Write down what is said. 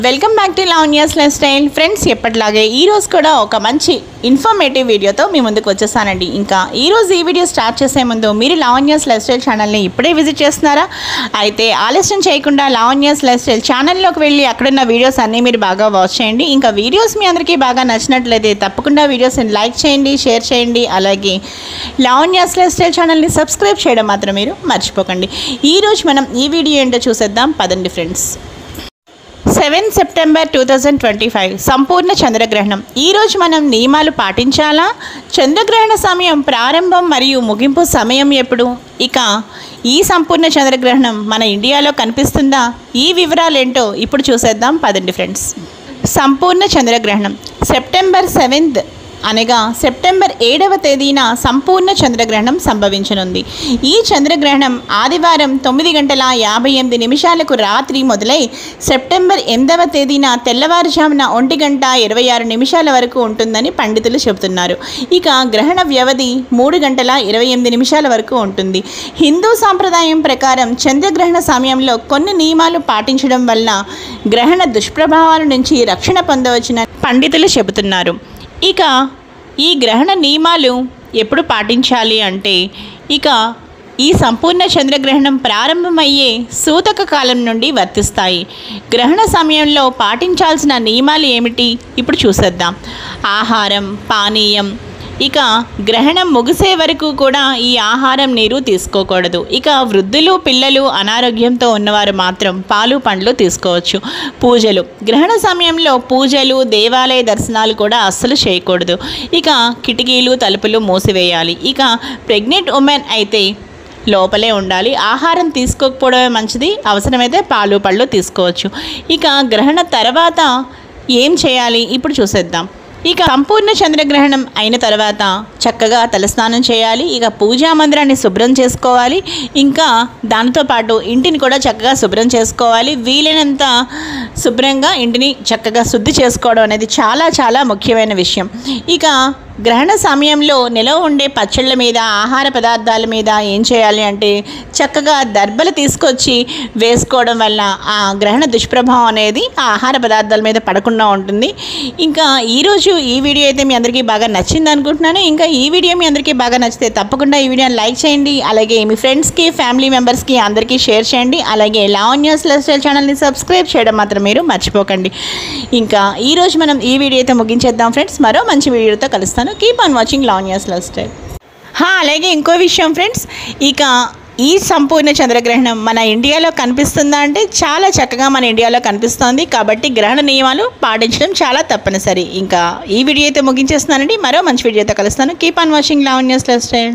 Welcome back to Lavanya's life style. Friends, ఎప్పటిలాగే ఈరోజు కూడా ఒక మంచి ఇన్ఫర్మేటివ్ వీడియోతో మీ ముందుకు వచ్చేసానండి. ఇంకా ఈరోజు ఈ వీడియో స్టార్ట్ చేసే ముందు మీరు లావణ్యాస్ లైఫ్ స్టైల్ ఛానల్ని ఇప్పుడే విజిట్ చేస్తున్నారా? అయితే ఆలస్యం చేయకుండా లావణ్యాస్ లైఫ్ స్టైల్ ఛానల్లోకి వెళ్ళి అక్కడున్న వీడియోస్ అన్నీ మీరు బాగా వాచ్ చేయండి. ఇంకా వీడియోస్ మీ అందరికీ బాగా నచ్చినట్లయితే తప్పకుండా వీడియోస్ని లైక్ చేయండి, షేర్ చేయండి. అలాగే లావణ్యాస్ లైఫ్ స్టైల్ ఛానల్ని సబ్స్క్రైబ్ చేయడం మాత్రం మీరు మర్చిపోకండి. ఈరోజు మనం ఈ వీడియో ఏంటో చూసేద్దాం పదండి ఫ్రెండ్స్. 7 సెప్టెంబర్ 2025 సంపూర్ణ చంద్రగ్రహణం. ఈరోజు మనం నియమాలు పాటించాలా? చంద్రగ్రహణ సమయం ప్రారంభం మరియు ముగింపు సమయం ఎప్పుడు? ఇక ఈ సంపూర్ణ చంద్రగ్రహణం మన ఇండియాలో కనిపిస్తుందా? ఈ వివరాలు ఏంటో ఇప్పుడు చూసేద్దాం పదండి ఫ్రెండ్స్. సంపూర్ణ చంద్రగ్రహణం సెప్టెంబర్ 7 అనగా సెప్టెంబర్ 7వ తేదీన సంపూర్ణ చంద్రగ్రహణం సంభవించనుంది. ఈ చంద్రగ్రహణం ఆదివారం 9:58 రాత్రి మొదలై సెప్టెంబర్ 8వ తేదీన తెల్లవారుజామున 1:26 వరకు ఉంటుందని పండితులు చెబుతున్నారు. ఇక గ్రహణ వ్యవధి 3:28 వరకు ఉంటుంది. హిందూ సాంప్రదాయం ప్రకారం చంద్రగ్రహణ సమయంలో కొన్ని నియమాలు పాటించడం వల్ల గ్రహణ దుష్ప్రభావాల నుంచి రక్షణ పొందవచ్చునని పండితులు చెబుతున్నారు. ఇక ఈ గ్రహణ నియమాలు ఎప్పుడు పాటించాలి అంటే, ఇక ఈ సంపూర్ణ చంద్రగ్రహణం ప్రారంభమయ్యే సూతక కాలం నుండి వర్తిస్తాయి. గ్రహణ సమయంలో పాటించాల్సిన నియమాలు ఏమిటి ఇప్పుడు చూసేద్దాం. ఆహారం, పానీయం. ఇక గ్రహణం ముగిసే వరకు కూడా ఈ ఆహారం, నీరు తీసుకోకూడదు. ఇక వృద్ధులు, పిల్లలు, అనారోగ్యంతో ఉన్నవారు మాత్రం పాలు, పండ్లు తీసుకోవచ్చు. పూజలు. గ్రహణ సమయంలో పూజలు, దేవాలయ దర్శనాలు కూడా అస్సలు చేయకూడదు. ఇక కిటికీలు, తలుపులు మూసివేయాలి. ఇక ప్రెగ్నెంట్ ఉమెన్ అయితే లోపలే ఉండాలి. ఆహారం తీసుకోకపోవడమే మంచిది. అవసరమైతే పాలు, పళ్ళు తీసుకోవచ్చు. ఇక గ్రహణ తర్వాత ఏం చేయాలి ఇప్పుడు చూసేద్దాం. ఇక సంపూర్ణ చంద్రగ్రహణం అయిన తర్వాత చక్కగా తలస్నానం చేయాలి. ఇక పూజా మందిరాన్ని శుభ్రం చేసుకోవాలి. ఇంకా దానితో పాటు ఇంటిని కూడా చక్కగా శుభ్రం చేసుకోవాలి. వీలైనంత శుభ్రంగా ఇంటిని చక్కగా శుద్ధి చేసుకోవడం అనేది చాలా చాలా ముఖ్యమైన విషయం. ఇక గ్రహణ సమయంలో నిలవ ఉండే పచ్చళ్ళ మీద, ఆహార పదార్థాల మీద ఏం చేయాలి అంటే చక్కగా దర్బలు తీసుకొచ్చి వేసుకోవడం వల్ల ఆ గ్రహణ దుష్ప్రభావం అనేది ఆ ఆహార పదార్థాల మీద పడకుండా ఉంటుంది. ఇంకా ఈరోజు ఈ వీడియో అయితే మీ అందరికీ బాగా నచ్చింది అనుకుంటున్నాను. ఇంకా ఈ వీడియో మీ అందరికీ బాగా నచ్చితే తప్పకుండా ఈ వీడియోని లైక్ చేయండి. అలాగే మీ ఫ్రెండ్స్కి, ఫ్యామిలీ మెంబర్స్కి అందరికీ షేర్ చేయండి. అలాగే లావణ్యాస్ లైఫ్ స్టైల్ ఛానల్ని సబ్స్క్రైబ్ చేయడం మాత్రం మీరు మర్చిపోకండి. ఇంకా ఈరోజు మనం ఈ వీడియో అయితే ముగించేద్దాం ఫ్రెండ్స్. మరో మంచి వీడియోతో కలుస్తాను. Keep on watching Lavanya's life style. అలాగే ఇంకో విషయం ఫ్రెండ్స్, ఇక ఈ సంపూర్ణ చంద్రగ్రహణం మన ఇండియాలో కనిపిస్తుందా అంటే చాలా చక్కగా మన ఇండియాలో కనిపిస్తోంది. కాబట్టి గ్రహణ నియమాలు పాటించడం చాలా తప్పనిసరి. ఇంకా ఈ వీడియో అయితే ముగించేస్తున్నానండి. మరో మంచి వీడియోతో కలుస్తాను. Keep on watching Lavanya's life style.